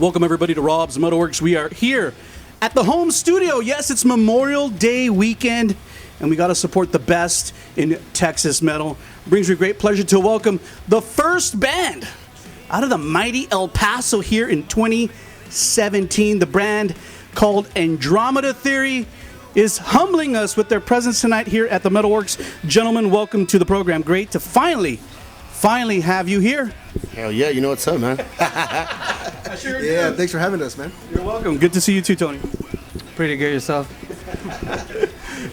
Welcome, everybody, to Rob's MetalWorks. We are here at the home studio. Yes, it's Memorial Day weekend, and we got to support the best in Texas metal. Brings me great pleasure to welcome the first band out of the mighty El Paso here in 2017. The band called Andromeda Theory is humbling us with their presence tonight here at the MetalWorks. Gentlemen, welcome to the program. Great to finally have you here. Hell yeah, you know what's up, man. I sure do. Yeah, thanks for having us, man. You're welcome. Good to see you too, Tony. Pretty good yourself.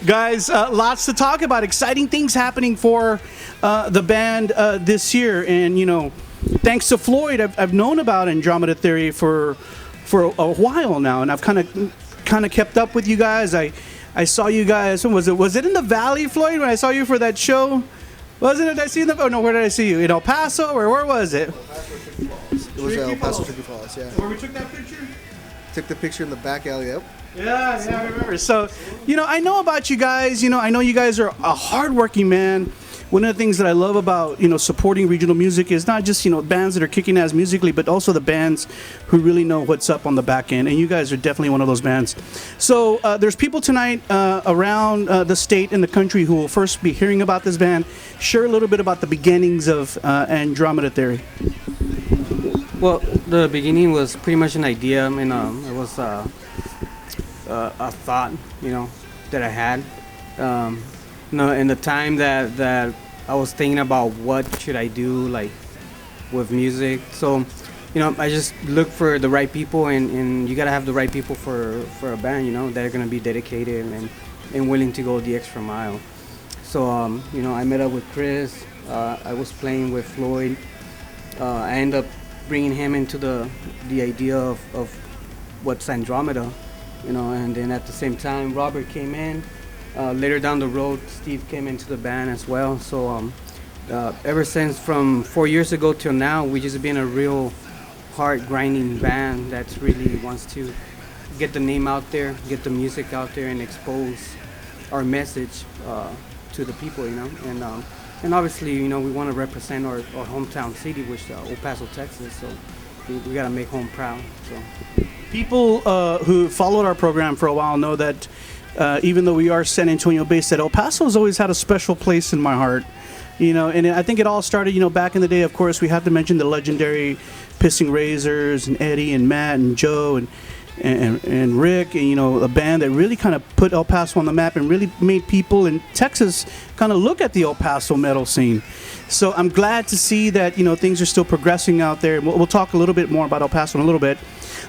Guys, lots to talk about. Exciting things happening for the band this year. And, you know, thanks to Floyd, I've known about Andromeda Theory for a while now, and I've kind of kept up with you guys. I saw you guys. When was it? Was it in the Valley, Floyd, when I saw you for that show? Wasn't it? Did I see them? Oh no, where did I see you? In El Paso, or where was it? It was El Paso Tricky Falls, yeah. Where we took that picture? Took the picture in the back alley, yep. Yeah, I remember. So, you know, I know about you guys. You know, I know you guys are a hardworking man. One of the things that I love about, you know, supporting regional music is not just, you know, bands that are kicking ass musically, but also the bands who really know what's up on the back end. And you guys are definitely one of those bands. So there's people tonight around the state and the country who will first be hearing about this band. Share a little bit about the beginnings of Andromeda Theory. Well, the beginning was pretty much an idea, and it was a thought, you know, that I had. You know, in the time that I was thinking about what should I do, like, with music. So, you know, I just looked for the right people, and you gotta have the right people for a band, you know, that are gonna be dedicated and willing to go the extra mile. So, you know, I met up with Chris. I was playing with Floyd. I ended up bringing him into the idea of what's Andromeda, you know, and then at the same time, Robert came in. Later down the road, Steve came into the band as well. So ever since from 4 years ago till now, we just been a real hard grinding band that really wants to get the name out there, get the music out there, and expose our message to the people, you know. And obviously, you know, we want to represent our hometown city, which is El Paso, Texas. So we got to make home proud. So People who followed our program for a while know that even though we are San Antonio based, that El Paso has always had a special place in my heart, you know. And I think it all started, you know, back in the day. Of course, we have to mention the legendary Pissing Razors and Eddie and Matt and Joe and Rick, and, you know, a band that really kind of put El Paso on the map and really made people in Texas kind of look at the El Paso metal scene. So I'm glad to see that, you know, things are still progressing out there. We'll talk a little bit more about El Paso in a little bit.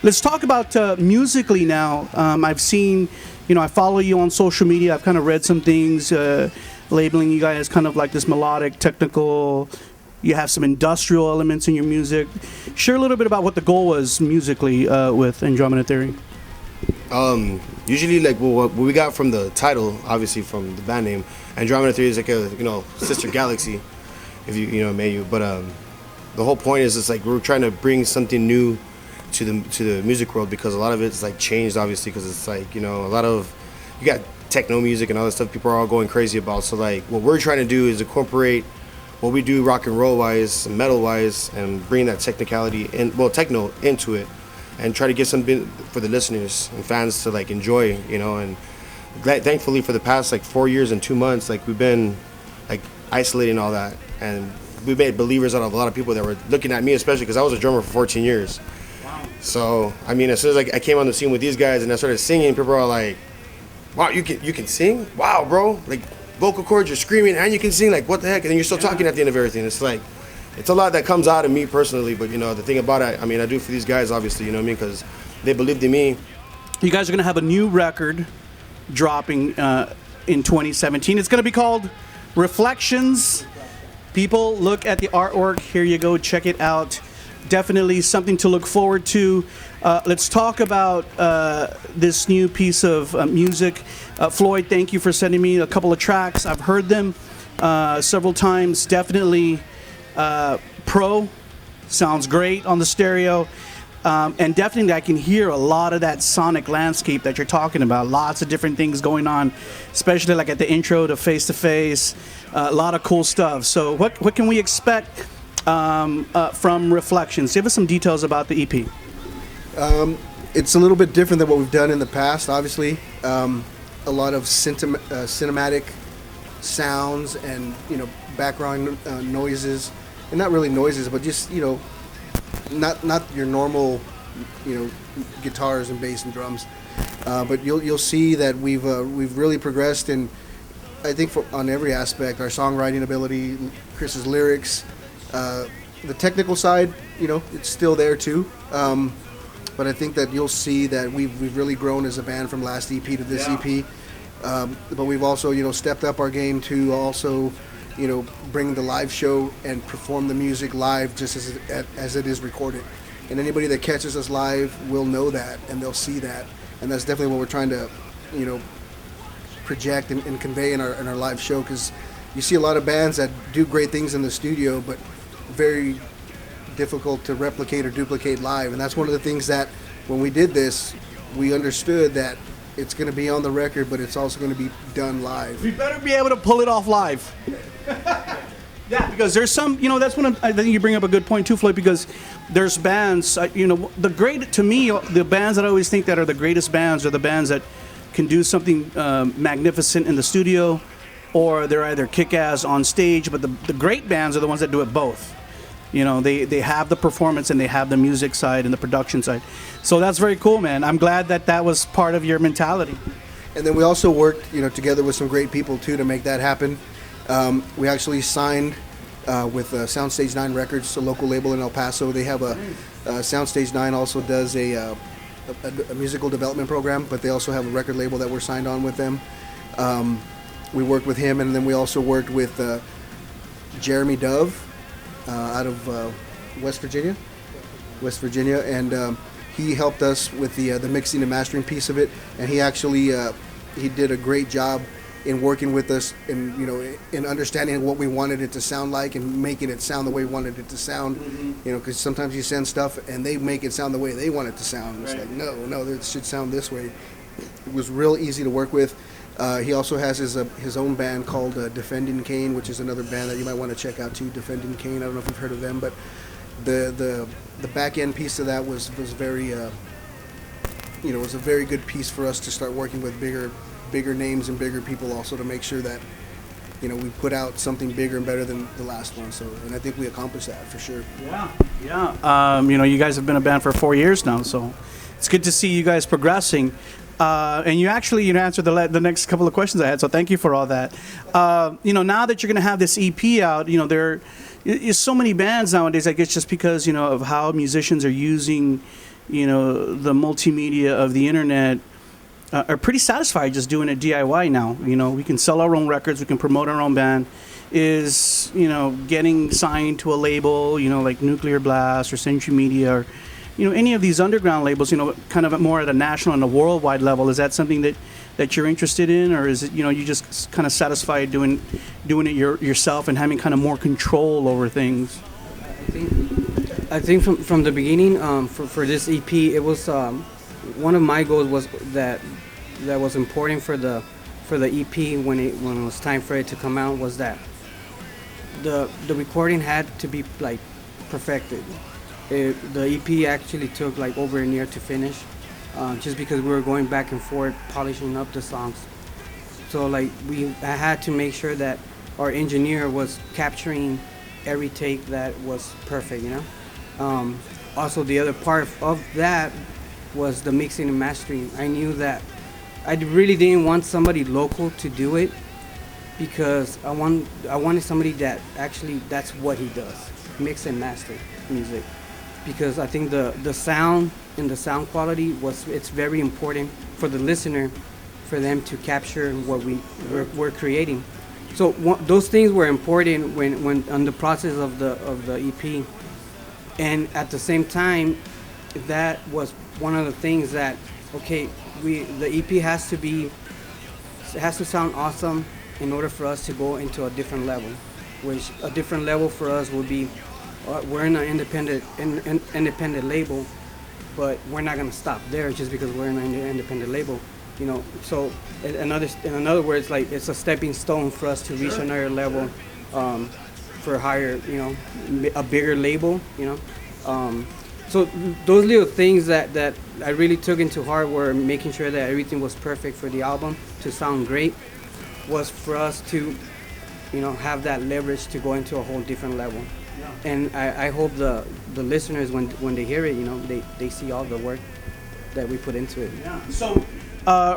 Let's talk about musically now. I've seen, you know, I follow you on social media. I've kind of read some things labeling you guys kind of like this melodic, technical. You have some industrial elements in your music. Share a little bit about what the goal was musically with Andromeda Theory. Usually, like, what we got from the title, obviously from the band name, Andromeda Theory is like a, you know, sister galaxy, if you know, may you. But the whole point is, it's like we're trying to bring something new to the music world, because a lot of it's like changed, obviously, because it's like, you know, a lot of, you got techno music and all that stuff people are all going crazy about. So like what we're trying to do is incorporate what we do rock and roll wise and metal wise, and bring that technicality and, well, techno into it, and try to get something for the listeners and fans to like enjoy, you know. And thankfully for the past like 4 years and 2 months, like we've been like isolating all that, and we made believers out of a lot of people that were looking at me, especially because I was a drummer for 14 years. So, I mean, as soon as I came on the scene with these guys and I started singing, people are like, wow, you can sing? Wow, bro. Like, vocal cords, you're screaming and you can sing. Like, what the heck? And then you're still talking at the end of everything. It's like, it's a lot that comes out of me personally. But, you know, the thing about it, I mean, I do it for these guys, obviously, you know what I mean? Because they believed in me. You guys are going to have a new record dropping in 2017. It's going to be called Reflections. People, look at the artwork. Here you go. Check it out. Definitely something to look forward to. Let's talk about this new piece of music. Floyd, thank you for sending me a couple of tracks. I've heard them several times. Definitely pro. Sounds great on the stereo. And definitely I can hear a lot of that sonic landscape that you're talking about. Lots of different things going on, especially like at the intro to Face to Face. A lot of cool stuff. So what can we expect from Reflections? Give us some details about the EP. It's a little bit different than what we've done in the past. Obviously, a lot of cinematic sounds and background noises, and not really noises, but just not your normal guitars and bass and drums. But you'll see that we've really progressed, and I think on every aspect, our songwriting ability, Chris's lyrics, the technical side, it's still there too. But I think that you'll see that we've really grown as a band from last EP to this EP. But we've also stepped up our game to also bring the live show and perform the music live just as it is recorded. And anybody that catches us live will know that, and they'll see that. And that's definitely what we're trying to project and convey in our live show, because you see a lot of bands that do great things in the studio, but very difficult to replicate or duplicate live. And that's one of the things that when we did this, we understood that it's going to be on the record, but it's also going to be done live. We better be able to pull it off live. Yeah, because there's some, that's one. I think you bring up a good point too, Floyd. Because there's bands, to me, the bands that I always think that are the greatest bands are the bands that can do something magnificent in the studio, or they're either kick-ass on stage. But the great bands are the ones that do it both. They have the performance and they have the music side and the production side. So that's very cool, man. I'm glad that was part of your mentality. And then we also worked, together with some great people too to make that happen. We actually signed with Soundstage 9 Records, a local label in El Paso. They have Soundstage 9 also does a musical development program, but they also have a record label that we're signed on with them. We worked with him, and then we also worked with Jeremy Dove out of West Virginia, and he helped us with the mixing and mastering piece of it. And he actually he did a great job in working with us in understanding what we wanted it to sound like and making it sound the way we wanted it to sound. Because sometimes you send stuff and they make it sound the way they want it to sound. It's like, no, it should sound this way. It was real easy to work with. He also has his own band called Defending Cain, which is another band that you might want to check out too. Defending Cain. I don't know if you've heard of them, but the back end piece of that was very it was a very good piece for us to start working with bigger names and bigger people, also to make sure that we put out something bigger and better than the last one. So, and I think we accomplished that for sure. Yeah. You guys have been a band for 4 years now, so it's good to see you guys progressing. And you actually answered the next couple of questions I had, so thank you for all that. Now that you're going to have this EP out, there is so many bands nowadays. I guess just because of how musicians are using the multimedia of the internet, are pretty satisfied just doing it DIY now. We can sell our own records, we can promote our own band. Is getting signed to a label, like Nuclear Blast or Century Media, or any of these underground labels, kind of more at a national and a worldwide level. Is that something that you're interested in, or is it you just kind of satisfied doing it yourself and having kind of more control over things? I think from the beginning, for this EP, it was one of my goals was that was important for the EP when it was time for it to come out, was that the recording had to be like perfected. The EP actually took like over a year to finish, just because we were going back and forth polishing up the songs. So like I had to make sure that our engineer was capturing every take that was perfect. Also, the other part of that was the mixing and mastering. I knew that I really didn't want somebody local to do it, because I wanted somebody that actually that's what he does, mix and master music. Because I think the sound and the sound quality it's very important for the listener, for them to capture what we're creating. So those things were important when on the process of the EP, and at the same time, that was one of the things that the EP has to sound awesome in order for us to go into a different level, which a different level for us would be we're in an independent label, but we're not gonna stop there just because we're in an independent label. So in other words, like it's a stepping stone for us to reach another level, for a higher, a bigger label, so those little things that I really took into heart were making sure that everything was perfect for the album to sound great, was for us to, have that leverage to go into a whole different level. Yeah. And I hope the listeners, when they hear it, they see all the work that we put into it. Yeah. So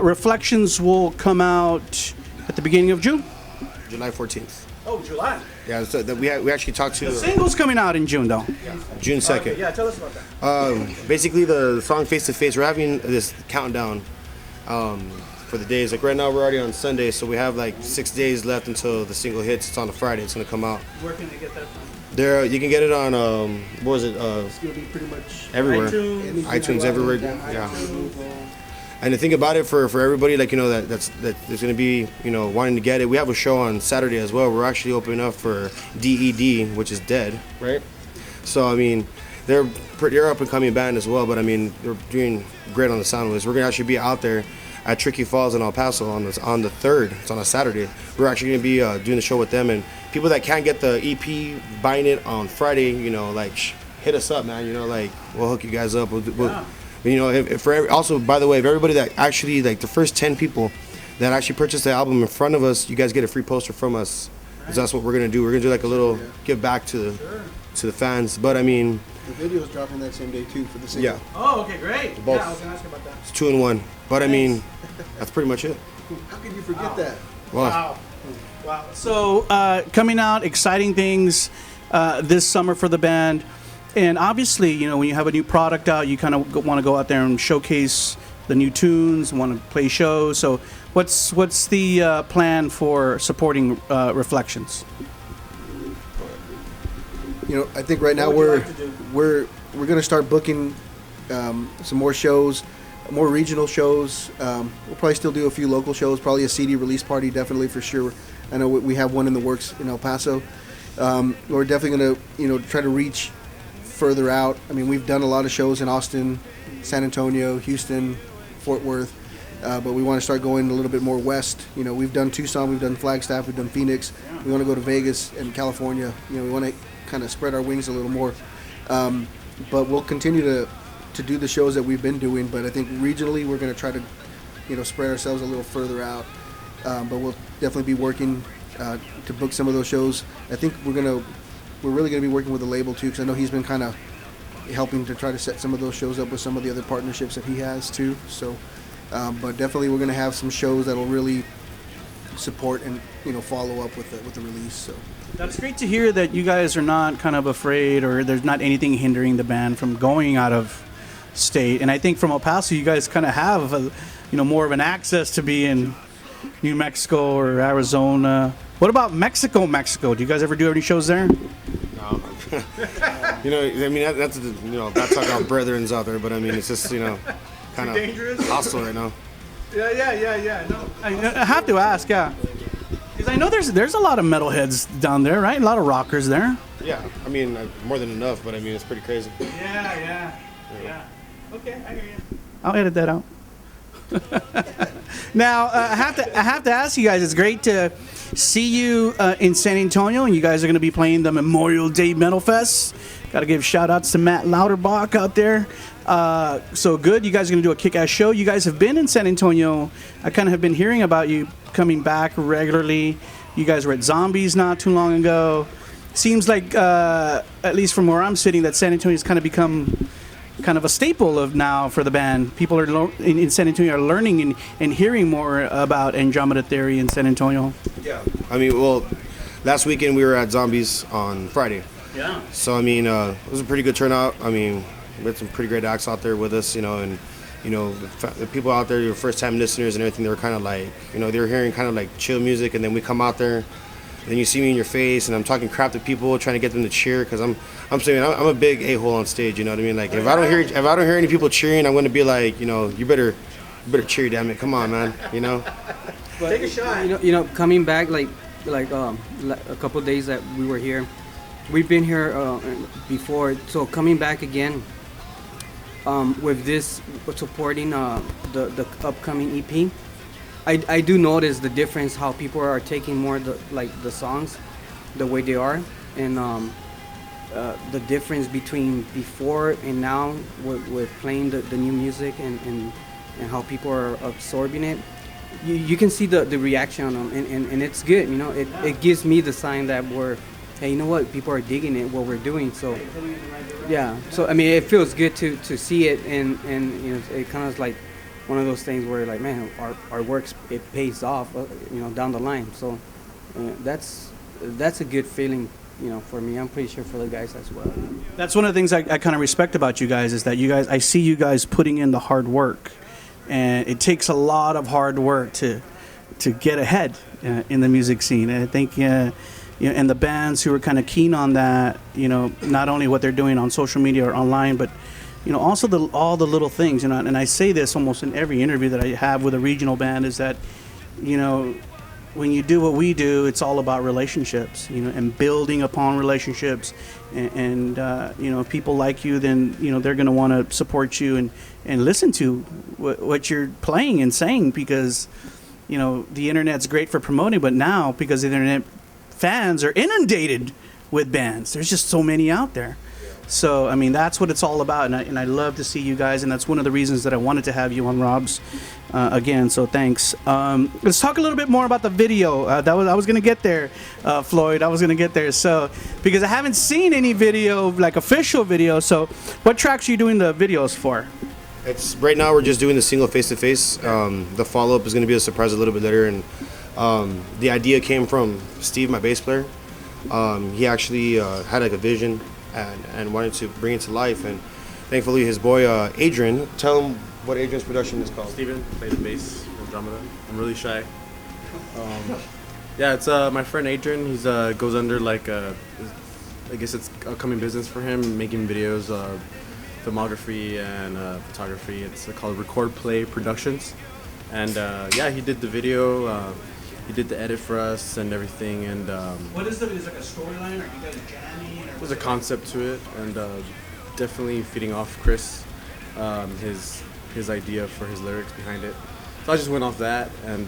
Reflections will come out at the beginning of June? July 14th. Oh, July. Yeah, so we actually talked to... The single's coming out in June, though. Yeah. June 2nd. Okay, yeah, tell us about that. Basically, the song Face to Face, we're having this countdown for the days. Like right now, we're already on Sunday, so we have like 6 days left until the single hits. It's on a Friday. It's going to come out. Where can they get that from? There, you can get it on, what was it? It's going to be pretty much everywhere. iTunes everywhere. Yeah. And the thing about it for everybody, like, that's going to be, wanting to get it. We have a show on Saturday as well. We're actually opening up for DED, which is Dead, right? So, I mean, they're up and coming band as well, but I mean, they're doing great on the sound waves. We're going to actually be out there at Tricky Falls in El Paso on the 3rd. It's on a Saturday. We're actually going to be doing the show with them, and people that can't get the EP, buying it on Friday, hit us up, man. We'll hook you guys up. Also, by the way, if everybody that actually, like the first 10 people that actually purchased the album in front of us, you guys get a free poster from us. Right. That's what we're gonna do. We're gonna do like a little give back to the fans. But I mean, the video's dropping that same day too for the single. Yeah. Oh, okay, great. Both. Yeah, I was gonna ask you about that. It's 2 in 1. But I mean, that's pretty much it. How could you forget that? Wow. So coming out, exciting things this summer for the band. And obviously, when you have a new product out, you kind of want to go out there and showcase the new tunes, want to play shows. So what's the plan for supporting Reflections? I think right now we're going to start booking some more shows, more regional shows. We'll probably still do a few local shows, probably a CD release party, definitely for sure. I know we have one in the works in El Paso. We're definitely going to try to reach further out. I mean, we've done a lot of shows in Austin, San Antonio, Houston, Fort Worth, but we want to start going a little bit more west. We've done Tucson, we've done Flagstaff, we've done Phoenix. We want to go to Vegas and California. We want to kind of spread our wings a little more. But we'll continue to do the shows that we've been doing, but I think regionally we're going to try to spread ourselves a little further out. But we'll definitely be working to book some of those shows. I think we're really going to be working with the label too, because I know he's been kind of helping to try to set some of those shows up with some of the other partnerships that he has too. So, but definitely we're going to have some shows that will really support and follow up with the release. So that's great to hear that you guys are not kind of afraid, or there's not anything hindering the band from going out of state. And I think from El Paso, you guys kind of have more of an access to be in New Mexico or Arizona. What about Mexico? Do you guys ever do any shows there? No. I mean, that's like our brethrens out there, but I mean, it's just, kind of hostile right now. Yeah. No, I have to ask, yeah. Because I know there's a lot of metalheads down there, right? A lot of rockers there. Yeah, I mean, more than enough, but I mean, it's pretty crazy. Yeah. Okay, I hear you. I'll edit that out. Now, I have to ask you guys, it's great to see you in San Antonio, and you guys are going to be playing the Memorial Day Metal Fest. Got to give shout outs to Matt Lauterbach out there. So good. You guys are going to do a kick-ass show. You guys have been in San Antonio. I kind of have been hearing about you coming back regularly. You guys were at Zombies not too long ago. Seems like, at least from where I'm sitting, that San Antonio's kind of become kind of a staple of now for the band. People are in San Antonio are learning and hearing more about Andromeda Theory in San Antonio. Yeah. I mean, well, last weekend we were at Zombies on Friday. Yeah. So, I mean, it was a pretty good turnout. I mean, we had some pretty great acts out there with us, and, the people out there, your first-time listeners and everything, they were kind of like, they were hearing kind of like chill music, and then we come out there, and then you see me in your face, and I'm talking crap to people, trying to get them to cheer, because I'm saying I'm a big a-hole on stage, you know what I mean? Like, if I don't hear any people cheering, I'm gonna be like, you better cheer, damn it, come on, man, But, take a shot. Coming back like a couple of days that we were here, we've been here before, so coming back again with this supporting the upcoming EP. I do notice the difference, how people are taking more the songs the way they are, and the difference between before and now with playing the new music and how people are absorbing it. You can see the reaction on them, and it's good. You know, it gives me the sign that hey, you know what, people are digging it, what we're doing. So yeah, so I mean, it feels good to see it, and you know, it kind of like one of those things where like, man, our works, it pays off, you know, down the line. So that's a good feeling, you know, for me. I'm pretty sure for the guys as well. That's one of the things I kind of respect about you guys, is that I see you guys putting in the hard work, and it takes a lot of hard work to get ahead in the music scene. And I think you know, and the bands who are kind of keen on that, you know, not only what they're doing on social media or online, but you know, also all the little things, you know. And I say this almost in every interview that I have with a regional band, is that, you know, when you do what we do, it's all about relationships, you know, and building upon relationships. And you know, if people like you, then, you know, they're going to want to support you and listen to what you're playing and saying, because, you know, the internet's great for promoting, but now, because the internet, fans are inundated with bands. There's just so many out there. So, I mean, that's what it's all about, and I love to see you guys, and that's one of the reasons that I wanted to have you on Rob's again, so thanks. Let's talk a little bit more about the video. I was going to get there, Floyd. I was going to get there. So, because I haven't seen any video, like official video, so what tracks are you doing the videos for? It's right now we're just doing the single Face to Face. The follow-up is going to be a surprise a little bit later, and the idea came from Steve, my bass player. He actually had like a vision and wanted to bring it to life, and thankfully his boy Adrian, tell him what Adrian's production is called. Steven, play the bass in ANDROMEDA. I'm really shy. Yeah, it's my friend Adrian. He's goes under like I guess it's upcoming business for him, making videos, filmography and photography. It's called Record Play Productions, and yeah, he did the video. He did the edit for us and everything, and What is it? Is it like a storyline, or you guys jamming? there's a concept to it, and definitely feeding off Chris, his idea for his lyrics behind it. So I just went off that, and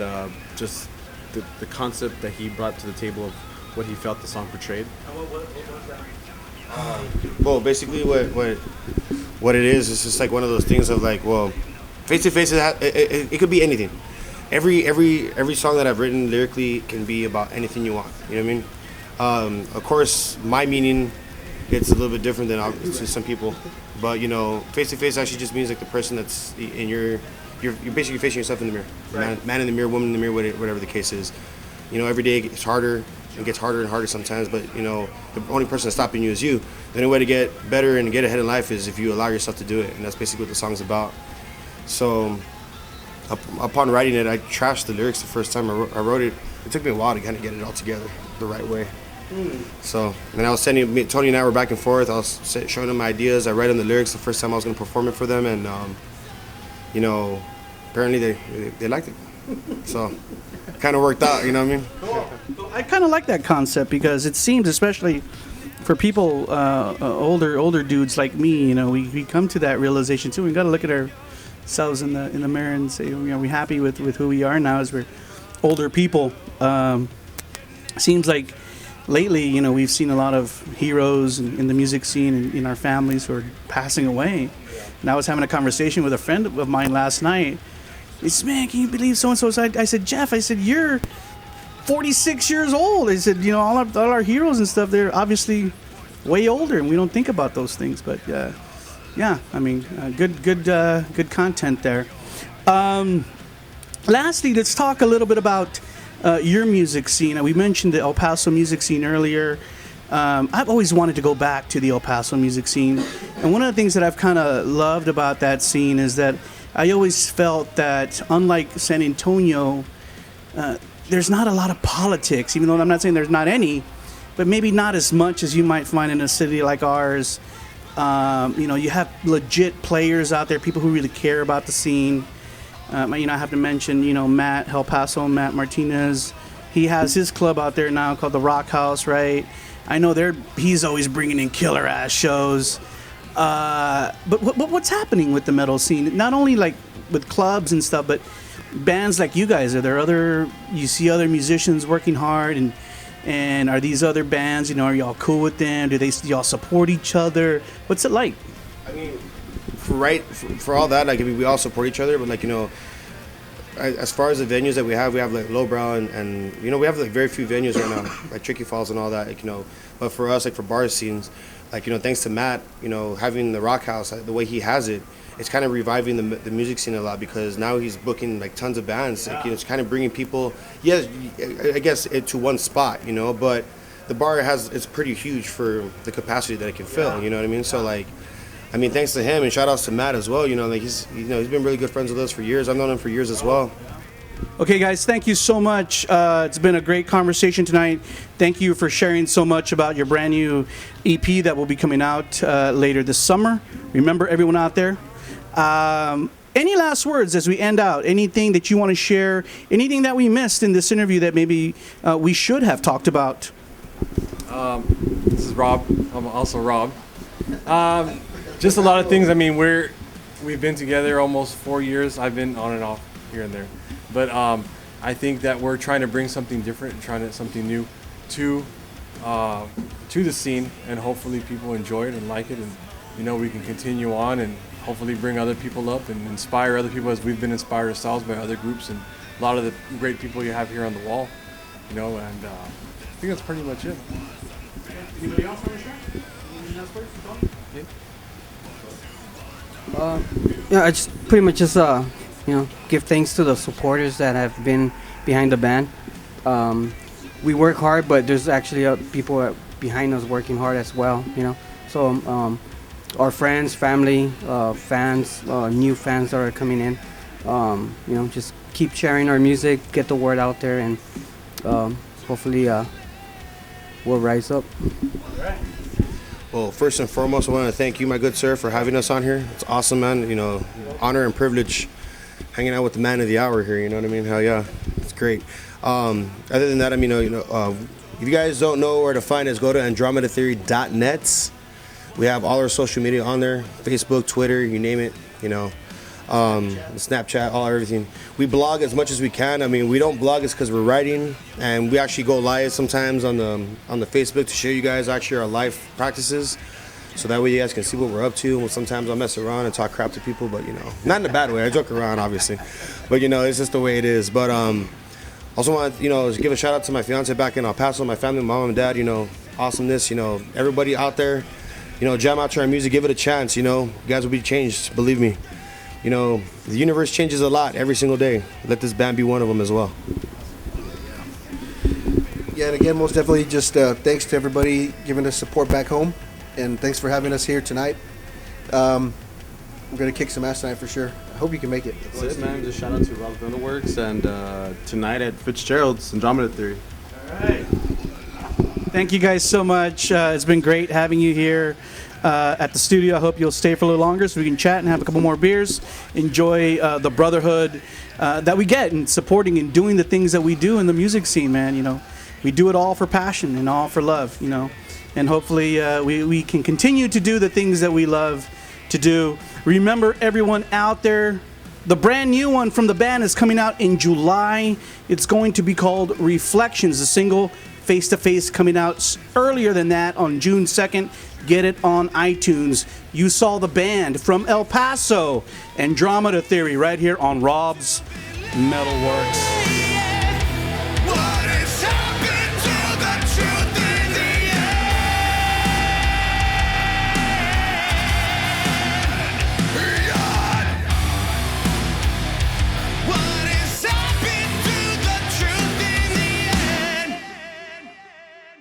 just the concept that he brought to the table of what he felt the song portrayed. What was that? Well, basically what it is just like one of those things of like, well, Face to Face, it could be anything. Every song that I've written lyrically can be about anything you want. You know what I mean? Of course, my meaning, it's a little bit different than to some people. But, you know, Face to Face actually just means like the person that's in you're basically facing yourself in the mirror. Right. Man in the mirror, woman in the mirror, whatever the case is. You know, every day it gets harder. It gets harder and harder sometimes, but, you know, the only person that's stopping you is you. The only way to get better and get ahead in life is if you allow yourself to do it, and that's basically what the song's about. So, upon writing it, I trashed the lyrics the first time I wrote it. It took me a while to kind of get it all together the right way. So, and I was sending, Tony and I were back and forth. I was showing them my ideas. I write them the lyrics the first time I was going to perform it for them, and you know, apparently they liked it. So, kind of worked out. You know what I mean? Cool. I kind of like that concept, because it seems, especially for people older dudes like me, you know, we come to that realization too. We got to look at ourselves in the mirror and say, you know, are we happy with who we are now as we're older people? Seems like lately, you know, we've seen a lot of heroes in the music scene and in our families who are passing away. And I was having a conversation with a friend of mine last night. He said, man, can you believe so-and-so? So I said, Jeff, I said, you're 46 years old. I said, you know, all our heroes and stuff, they're obviously way older, and we don't think about those things. But yeah, I mean, good content there. Lastly, let's talk a little bit about your music scene. We mentioned the El Paso music scene earlier. I've always wanted to go back to the El Paso music scene. And one of the things that I've kind of loved about that scene is that I always felt that, unlike San Antonio, there's not a lot of politics, even though I'm not saying there's not any, but maybe not as much as you might find in a city like ours. You know, you have legit players out there, people who really care about the scene. You know, I have to mention, you know, Matt El Paso, Matt Martinez. He has his club out there now called the Rock House, right? I know he's always bringing in killer ass shows. But what's happening with the metal scene? Not only like with clubs and stuff, but bands like you guys. You see other musicians working hard, and And are these other bands, are y'all cool with them? Do y'all support each other? What's it like? I mean, for all that, like, I mean, we all support each other, but like, as far as the venues that we have like Lowbrow and we have like very few venues right now, like Tricky Falls and all that, like, but for us, like for bar scenes, like, thanks to Matt, having the Rock House, the way he has it, it's kind of reviving the music scene a lot, because now he's booking like tons of bands. Like, it's kind of bringing people, yes, I guess, to one spot, but the bar it's pretty huge for the capacity that it can fill. You know what I mean? So like, I mean, thanks to him, and shout outs to Matt as well. Like he's been really good friends with us for years. I've known him for years as well. Okay, guys, thank you so much. It's been a great conversation tonight. Thank you for sharing so much about your brand new EP that will be coming out later this summer. Remember, everyone out there, any last words as we end out? Anything that you want to share? Anything that we missed in this interview that maybe we should have talked about? This is Rob. I'm also Rob. Just a lot of things. I mean, we've been together almost 4 years. I've been on and off here and there, but I think that we're trying to bring something different, something new to the scene, and hopefully people enjoy it and like it, and we can continue on and hopefully bring other people up and inspire other people, as we've been inspired ourselves by other groups and a lot of the great people you have here on the wall, and I think that's pretty much it. Anybody else want to share? Yeah, I just pretty much give thanks to the supporters that have been behind the band. We work hard, but there's actually people behind us working hard as well. So our friends, family, fans, new fans that are coming in. Just keep sharing our music, get the word out there, and hopefully we'll rise up. All right. Well, first and foremost, I want to thank you, my good sir, for having us on here. It's awesome, man. Honor and privilege hanging out with the man of the hour here. You know what I mean? Hell yeah, it's great. Other than that, I mean, if you guys don't know where to find us, go to AndromedaTheory.net. We have all our social media on there: Facebook, Twitter, you name it. Snapchat, everything. We blog as much as we can. I mean, we don't blog it's because we're writing, and we actually go live sometimes on the Facebook to show you guys actually our live practices, so that way you guys can see what we're up to. Well, sometimes I'll mess around and talk crap to people, but not in a bad way. I joke around, obviously, but it's just the way it is. But also want to give a shout out to my fiance back in El Paso, my family, mom and dad. Awesomeness. Everybody out there. Jam out to our music, give it a chance. You guys will be changed, believe me. The universe changes a lot every single day. Let this band be one of them as well. Yeah, and again, most definitely just thanks to everybody giving us support back home, and thanks for having us here tonight. We're going to kick some ass tonight for sure. I hope you can make it. That's it, man. Just shout out to Rob's MetalWorks, and tonight at Fitzgerald's, Andromeda Theory. All right. Thank you guys so much. It's been great having you here at the studio. I hope you'll stay for a little longer so we can chat and have a couple more beers. Enjoy the brotherhood that we get in supporting and doing the things that we do in the music scene, man. We do it all for passion and all for love, And hopefully we can continue to do the things that we love to do. Remember, everyone out there, the brand new one from the band is coming out in July. It's going to be called Reflections, the single Face to Face, coming out earlier than that on June 2nd. Get it on iTunes. You saw the band from El Paso, Andromeda Theory, right here on Rob's MetalWorks. What is happening?